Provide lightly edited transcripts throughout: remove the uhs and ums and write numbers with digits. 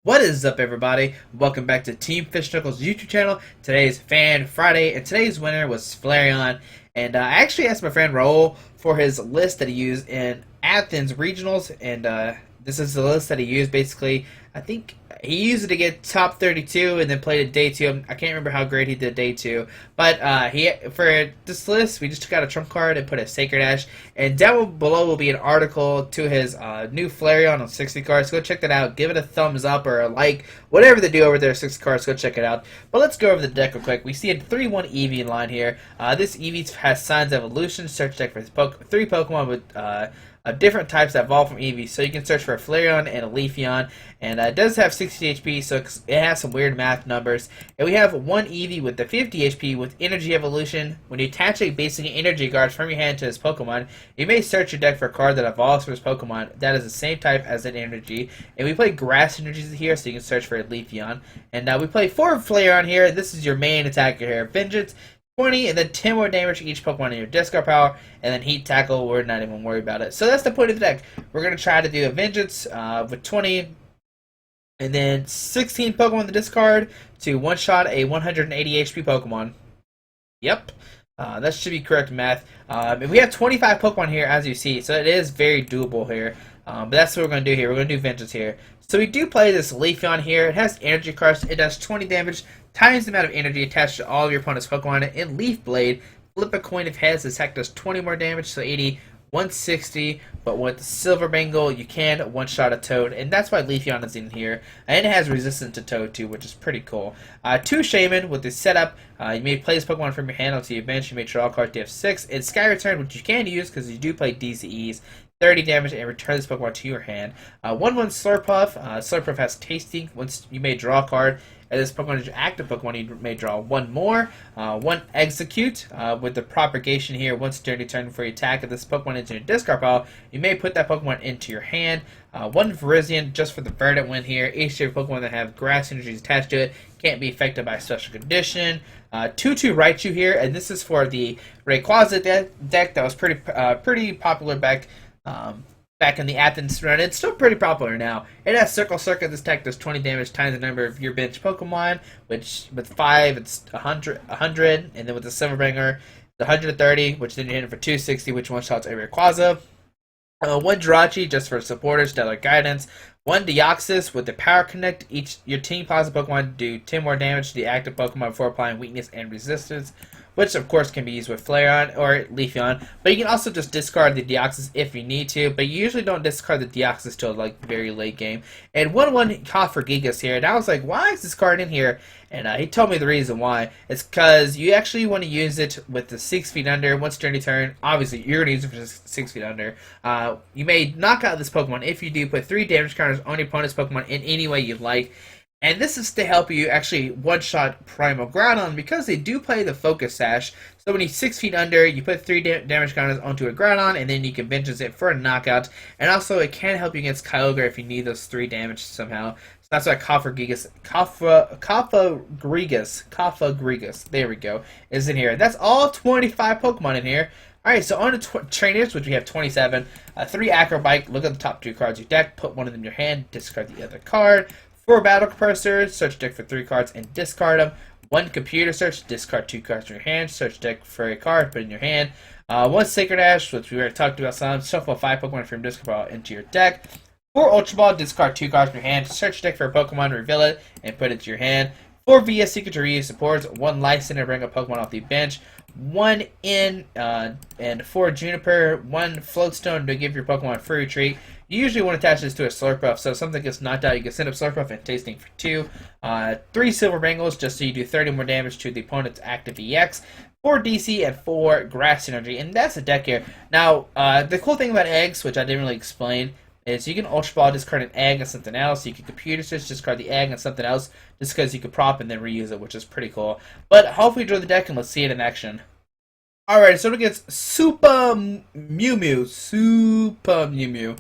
What is up, everybody? Welcome back to Team Fish Knuckles YouTube channel. Today's Fan Friday, and today's winner was Flareon. And I actually asked my friend Raul for his list that he used in Athens regionals, and this is the list that he used. Basically, I think he used it to get top 32, and then played a day two. I can't remember how great he did day two, but he for this list we just took out a trump card and put a Sacred Ash. And down below will be an article to his new Flareon on 60 cards. Go check that out. Give it a thumbs up or a like, whatever they do over there. 60 cards. Go check it out. But let's go over the deck real quick. We see a 3-1 Eevee in line here. This Eevee has Signs of Evolution. Search deck for three Pokemon with different types that evolve from Eevee. So you can search for a Flareon and a Leafeon. And it does have 60 HP, so it has some weird math numbers. And we have one Eevee with the 50 HP with Energy Evolution. When you attach a basic energy guard from your hand to his Pokemon, you may search your deck for a card that evolves from his Pokemon that is the same type as an energy. And we play Grass Energies here, so you can search for a Leafeon. And we play 4 Flareon here. This is your main attacker here. Vengeance, 20, and then 10 more damage to each Pokemon in your discard power, and then Heat Tackle. We're not even worried about it. So that's the point of the deck. We're going to try to do a Vengeance with 20, and then 16 Pokemon in the discard to one-shot a 180 HP Pokemon. Yep. That should be correct math. And we have 25 Pokemon here, as you see, so it is very doable here. But that's what we're going to do here. We're going to do Vengeance here. So we do play this Leafeon here. It has energy cards. It does 20 damage times the amount of energy attached to all of your opponent's Pokemon. In Leaf Blade, flip a coin of heads. This attack does 20 more damage, so 80, 160. But with the Silver Bangle, you can one-shot a Toad, and that's why Leafeon is in here. And it has resistance to Toad too, which is pretty cool. 2 Shaman with the setup. You may play this Pokemon from your hand onto your bench. You may draw a card to have 6. And Sky Return, which you can use because you do play DCEs. 30 damage and return this Pokemon to your hand. 1-1 Slurpuff. Slurpuff has Tasting. Once you may draw a card, and this Pokemon is your active Pokemon, you may draw 1 more. 1 Execute with the Propagation here. Once during your turn before you attack, if this Pokemon is in your discard pile, you may put that Pokemon into your hand. 1 Virizion just for the verdant win here. Each of your Pokemon that have Grass Energies attached to it can't be affected by a special condition. 2-2 Raichu here, and this is for the Rayquaza deck that was pretty popular back in the Athens run. It's still pretty popular now. It has Circle Circuit. This deck does 20 damage times the number of your bench Pokemon, which with 5 it's 100, and then with the Silverbringer, the 130, which then you hit it for 260, which one shots a Rayquaza. 1 Jirachi just for supporters, Stellar Guidance. 1 Deoxys with the Power Connect. Each your team positive Pokemon do 10 more damage to the active Pokemon before applying weakness and resistance, which of course can be used with Flareon or Leafeon. But you can also just discard the Deoxys if you need to, but you usually don't discard the Deoxys till like very late game. And 1-1 Gigas here, and I was like, why is this card in here? And he told me the reason why. It's because you actually want to use it with the 6 feet under. Once during your turn, obviously you're going to use it for 6 feet under. You may knock out this Pokemon. If you do, put 3 damage counters on your opponent's Pokemon in any way you'd like. And this is to help you actually one-shot Primal Groudon because they do play the Focus Sash. So when he's 6 feet under, you put 3 damage counters onto a Groudon, and then you can Vengeance it for a knockout. And also, it can help you against Kyogre if you need those 3 damage somehow. So that's why Cofagrigus, there we go, is in here. That's all 25 Pokemon in here. Alright, so on to trainers, which we have 27. 3 Acrobike, look at the top 2 cards of your deck, put one of them in your hand, discard the other card. 4 Battle Compressors, search deck for 3 cards and discard them. 1 Computer Search, discard 2 cards from your hand, search deck for a card, put in your hand. 1 Sacred Ash, which we already talked about some, shuffle 5 Pokemon from your discard pile into your deck. 4 Ultra Ball, discard 2 cards from your hand, search deck for a Pokemon, reveal it, and put it to your hand. 4 VS Secret to reuse supports, 1 Lyson to bring a Pokemon off the bench, 1 In, and 4 Juniper, 1 Floatstone to give your Pokemon free retreat. You usually want to attach this to a Slurpuff, so if something gets knocked out, you can send up Slurpuff and Tasting for 2. 3 Silver Bangles, just so you do 30 more damage to the opponent's active EX. 4 DC and 4 Grass Energy, and that's the deck here. Now, the cool thing about eggs, which I didn't really explain, is you can Ultra Ball, discard an egg and something else. You can Computer Search, discard the egg and something else, just because you can prop and then reuse it, which is pretty cool. But hopefully you draw the deck and let's see it in action. Alright, so it gets Super Mew Mew. Super Mew Mew.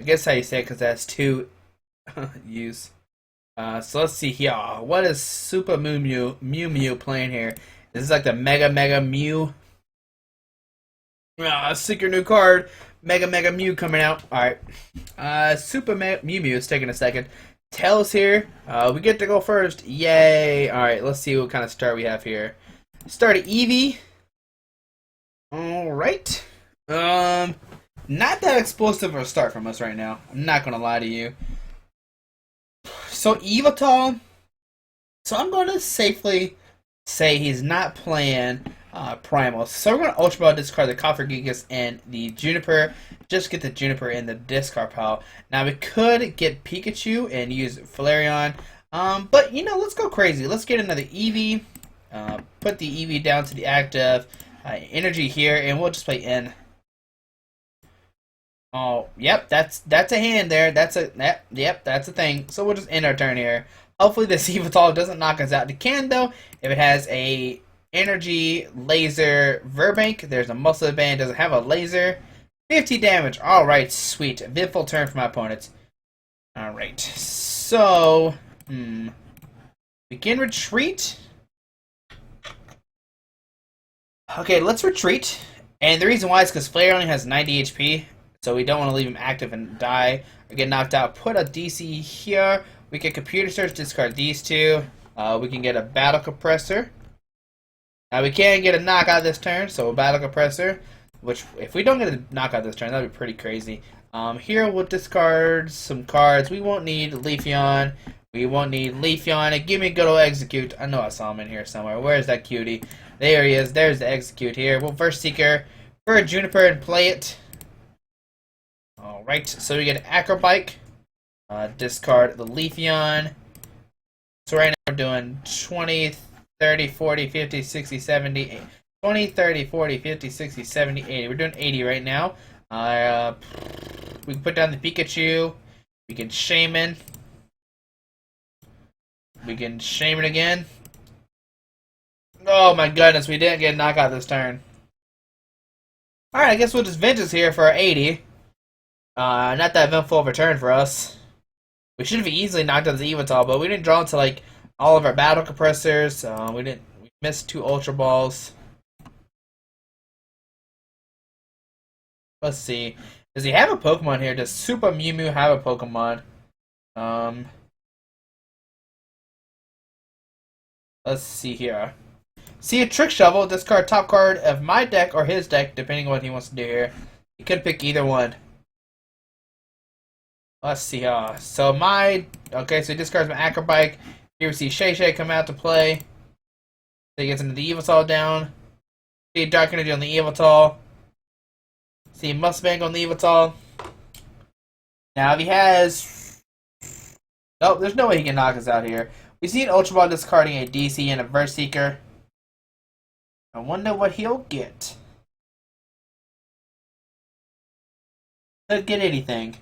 I guess how you say it because that's 2 U's. So let's see here. What is Super Mew Mew playing here? This is like the Mega Mew. Secret new card. Mega Mew coming out. Alright. Super Mew Mew is taking a second. Tails here. We get to go first. Yay! Alright, let's see what kind of start we have here. Start at Eevee. Alright. Not that explosive of a start from us right now. I'm not gonna lie to you. So Evital. So I'm gonna safely say he's not playing Primal. So we're gonna Ultra Ball discard the Copper Gigas and the Juniper. Just get the Juniper in the discard pile. Now we could get Pikachu and use Flareon. But you know, let's go crazy. Let's get another Eevee. Put the Eevee down to the active. Energy here, and we'll just play N. Oh, yep, that's a hand there. That's a thing. So we'll just end our turn here. Hopefully this Evital doesn't knock us out. It can though if it has a energy laser Verbank. There's a muscle band. Doesn't have a laser. 50 damage. All right, sweet. Eventful turn for my opponents. All right, so we can retreat. Okay, let's retreat. And the reason why is because Flare only has 90 HP, so we don't want to leave him active and die or get knocked out. Put a DC here. We can Computer Search, discard these two. We can get a Battle Compressor. Now we can get a knockout this turn, so a Battle Compressor. Which, if we don't get a knockout this turn, that would be pretty crazy. Here we'll discard some cards. We won't need Leafeon. We won't need Leafeon. And give me a good old Execute. I know I saw him in here somewhere. Where's that cutie? There he is. There's the Execute here. We'll Verse Seeker for a Juniper and play it. Alright, so we get an Acrobike. Discard the Leafeon. So right now we're doing 20, 30, 40, 50, 60, 70, 80. 20, 30, 40, 50, 60, 70, 80. We're doing 80 right now. We can put down the Pikachu. We can Shaman. We can Shaman again. Oh my goodness, we didn't get a knockout this turn. Alright, I guess we'll just Vengeance here for our 80. Not that eventful of a turn for us. We should have easily knocked out the Evital, but we didn't draw into like all of our Battle Compressors. We missed 2 Ultra Balls. Let's see. Does he have a Pokemon here? Does Super Mew Mew have a Pokemon? Let's see here. See a Trick Shovel. Discard top card of my deck or his deck, depending on what he wants to do here. He could pick either one. Let's see. So okay, so he discards my Acrobike. Here we see Shay Shay come out to play. So he gets into the Evital down. See Dark Energy on the Evital. See Mustang on the Evital. Now if he has... Nope, there's no way he can knock us out here. We see an Ultra Ball discarding a DC and a Verse Seeker. I wonder what he'll get. Could get anything.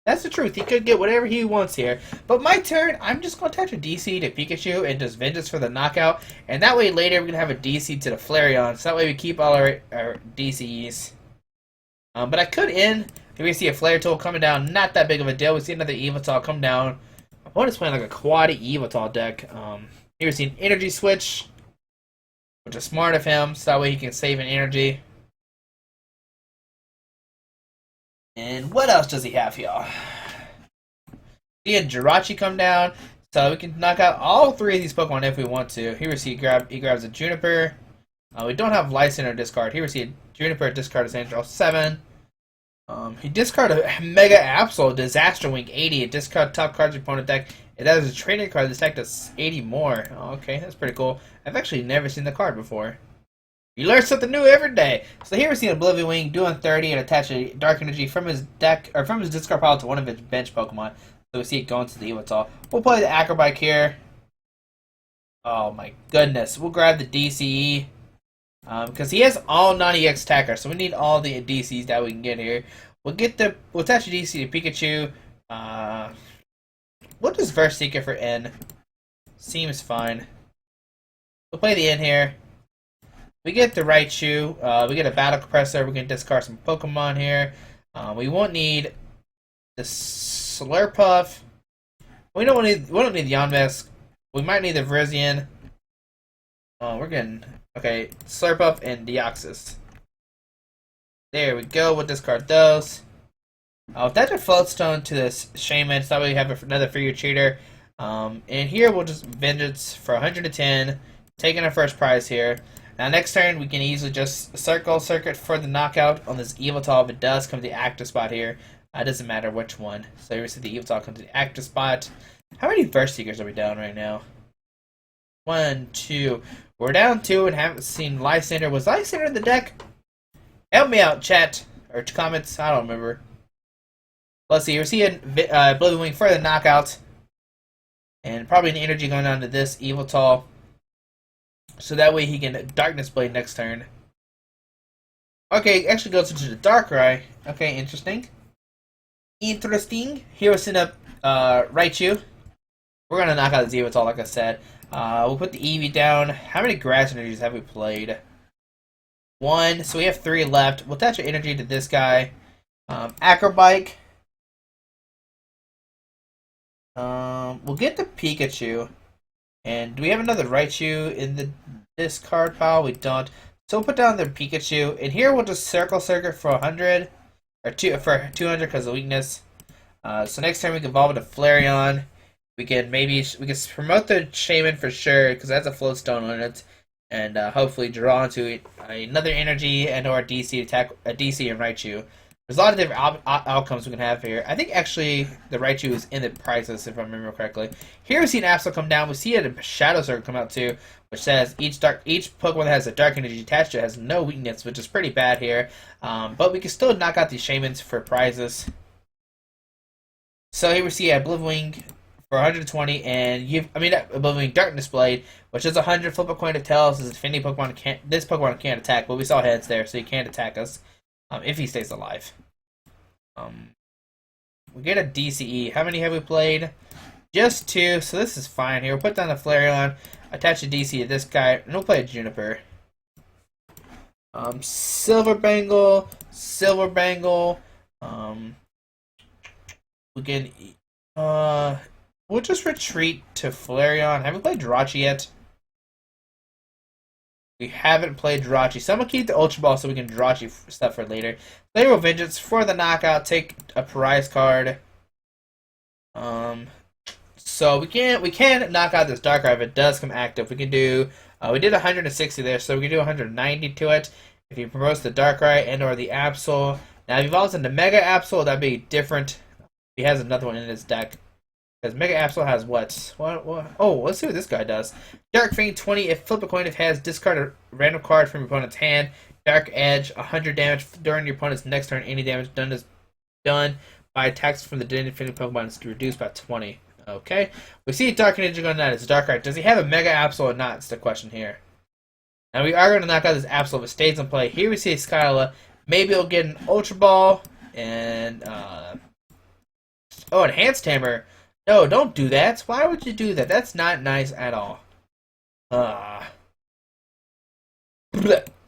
That's the truth. He could get whatever he wants here. But my turn, I'm just going to attach a DC to Pikachu and just Vengeance for the knockout. And that way later we're going to have a DC to the Flareon. So that way we keep all our DCs. But I could end. Here we see a Flare Tool coming down. Not that big of a deal. We see another Evital come down. My opponent's playing like a quad Evital deck. Here we see an Energy Switch. Which is smart of him. So that way he can save an energy. And what else does he have here? See a Jirachi come down, so we can knock out all 3 of these Pokemon if we want to. Here we see he grabs a Juniper. We don't have Lyson or discard. Here we see a Juniper discard his Angel 7. He discarded a Mega Absol, Disaster Wing 80. It discard top cards of your opponent deck. It has a training card. This deck does 80 more. Oh, okay, that's pretty cool. I've actually never seen the card before. You learn something new every day. So here we see Oblivion Wing doing 30 and attach a Dark Energy from his deck or from his discard pile to one of his bench Pokemon. So we see it going to the Evital. We'll play the Acrobike here. Oh my goodness. We'll grab the DCE. Because he has all 90X attacker, so we need all the DCs that we can get here. We'll attach a DC to Pikachu. We'll just Verse Seeker for N. Seems fine. We'll play the N here. We get the Raichu. We get a Battle Compressor. We can discard some Pokemon here. We won't need the Slurpuff. We don't need the Yonmask. We might need the Virizion. We're getting okay. Slurpuff and Deoxys. There we go. We'll discard those. Attach a floatstone to this shaman, so that way we have another for your cheater. And here we'll just vengeance for 110, taking our first prize here. Now next turn we can easily just circuit for the knockout on this evil tall if it does come to the active spot here. It doesn't matter which one. So you see the evil tall come to the active spot. How many verse seekers are we down right now? 1, 2. We're down 2 and haven't seen Lysander. Was Lysander in the deck? Help me out, chat or comments. I don't remember. Let's see. We're seeing Blizzwing for the knockout, and probably an energy going on to this evil tall, so that way he can Darkness Blade next turn. Okay, actually goes into the Darkrai. Okay, interesting. Interesting. Here we'll send up Raichu. We're gonna knock out the evil tall, like I said. We'll put the Eevee down. How many grass energies have we played? 1. So we have 3 left. We'll attach our energy to this guy. Acrobike. We'll get the Pikachu. And do we have another Raichu in the discard pile? We don't. So we'll put down the Pikachu. And here we'll just circuit for 100. Or for 200 because of weakness. So next time we can evolve into Flareon. We can promote the Shaman for sure because that's a float stone on it. And hopefully draw into another energy and or DC attack a DC and Raichu. There's a lot of different outcomes we can have here. I think actually the Raichu is in the prices if I remember correctly. Here we see an Absol come down. We see a Shadow Circle come out too, which says each Pokemon that has a dark energy attached to it has no weakness, which is pretty bad here. But we can still knock out these Shamans for prizes. So here we see a Blizzwing for 120, and Blizzwing Darkness Blade, which is 100. Flip a coin to tell us if any Pokemon this Pokemon can't attack, but we saw heads there, so he can't attack us if he stays alive. We get a DCE. How many have we played? Just 2, so this is fine here. We'll put down the Flareon, attach a DC to this guy, and we'll play a Juniper. Silver Bangle. We can we'll just retreat to Flareon. Have we played Jirachi yet? We haven't played Jirachi. So I'm going to keep the Ultra Ball so we can Jirachi stuff for later. Later Vengeance for the knockout. Take a prize card. So we can knock out this Darkrai if it does come active. We can do we did 160 there, so we can do 190 to it. If he promotes the Darkrai and or the Absol. Now if he evolves into Mega Absol, that'd be different. He has another one in his deck. Because Mega Absol has what? Oh, let's see what this guy does. Dark Fiend 20. If flip a coin, it has discard a random card from your opponent's hand. Dark Edge 100 damage during your opponent's next turn. Any damage done is done by attacks from the Infinity Pokemon is reduced by 20. Okay. We see Dark Ninja going on. It's Darkrai. Does he have a Mega Absol or not? It's the question here. Now we are going to knock out this Absol if it stays in play. Here we see Skyla. Maybe he'll get an Ultra Ball and Enhanced Hammer. No, don't do that. Why would you do that? That's not nice at all.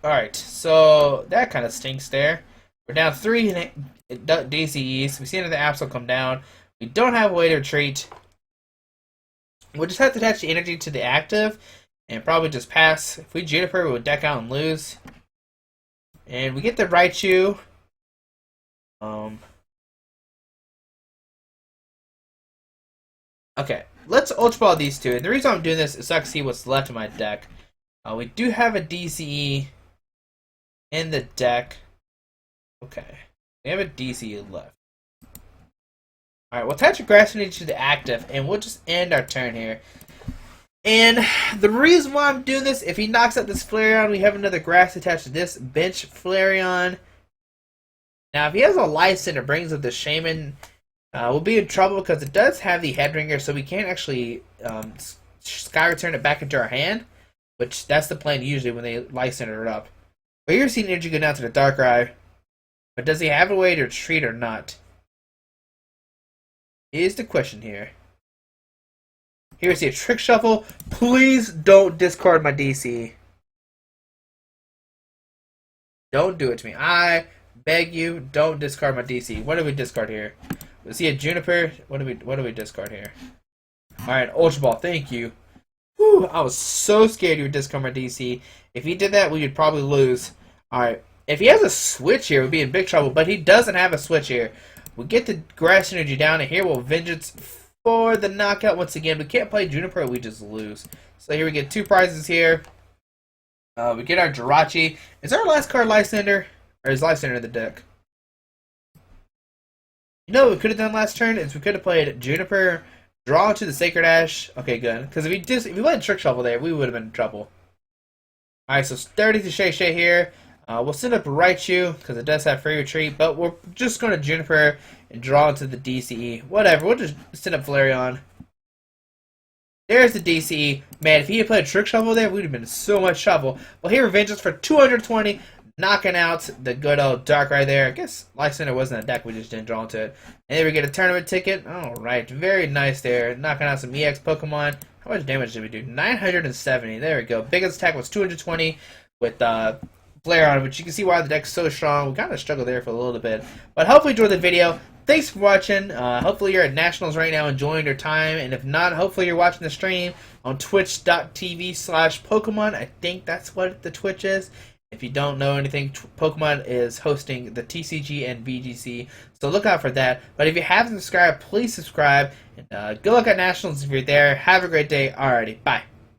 Alright, so that kind of stinks there. We're down 3 DCEs. We see another Absol come down. We don't have a way to retreat. We'll just have to attach the energy to the active and probably just pass. If we Juniper, we would deck out and lose. And we get the Raichu. Okay, let's Ultra Ball these two. And the reason I'm doing this is so I can see what's left in my deck. We do have a DCE in the deck. Okay, we have a DCE left. Alright, we'll attach a Grass Energy to the active, and we'll just end our turn here. And the reason why I'm doing this, if he knocks out this Flareon, we have another Grass attached to this bench Flareon. Now, if he has a Lysander and brings up the Shaman, we'll be in trouble because it does have the Headringer, so we can't actually Sky Return it back into our hand, which that's the plan usually when they Lysander it up. But you're seeing energy go down to the Darkrai, but does he have a way to retreat or not? Is the question here. Here we see a Trick Shuffle. Please don't discard my DC. Don't do it to me. I beg you, don't discard my DC. What do we discard here? We see a Juniper. What do we discard here? Alright, Ultra Ball, thank you. Whew, I was so scared you would discard my DC. If he did that, we would probably lose. Alright, if he has a switch here, we'd be in big trouble, but he doesn't have a switch here. We get the grass energy down, and here we'll Vengeance for the knockout once again. We can't play Juniper, we just lose. So here we get 2 prizes here. We get our Jirachi. Is our last card Lysander? Or is Lysander in the deck? You know what we could have done last turn is we could have played Juniper, draw into the Sacred Ash. Okay, good. Because if we played Trick Shovel there, we would have been in trouble. Alright, so 30 to Shay here. We'll send up Raichu, because it does have free retreat, but we're just going to Juniper and draw into the DCE. Whatever, we'll just send up Flareon. There's the DCE. Man, if he had played Trick Shovel there, we would have been in so much trouble. Well, here, Vengeance for 220, knocking out the good old Dark right there. I guess Lysander wasn't a deck, we just didn't draw into it. And then we get a tournament ticket. Alright, very nice there. Knocking out some EX Pokemon. How much damage did we do? 970. There we go. Biggest attack was 220 with Flareon, which you can see why the deck's so strong. We kind of struggled there for a little bit. But hopefully you enjoyed the video. Thanks for watching. Hopefully you're at Nationals right now enjoying your time. And if not, hopefully you're watching the stream on twitch.tv/Pokemon. I think that's what the Twitch is. If you don't know anything, Pokemon is hosting the TCG and VGC. So look out for that. But if you haven't subscribed, please subscribe. And good luck at Nationals if you're there. Have a great day. Alrighty, bye.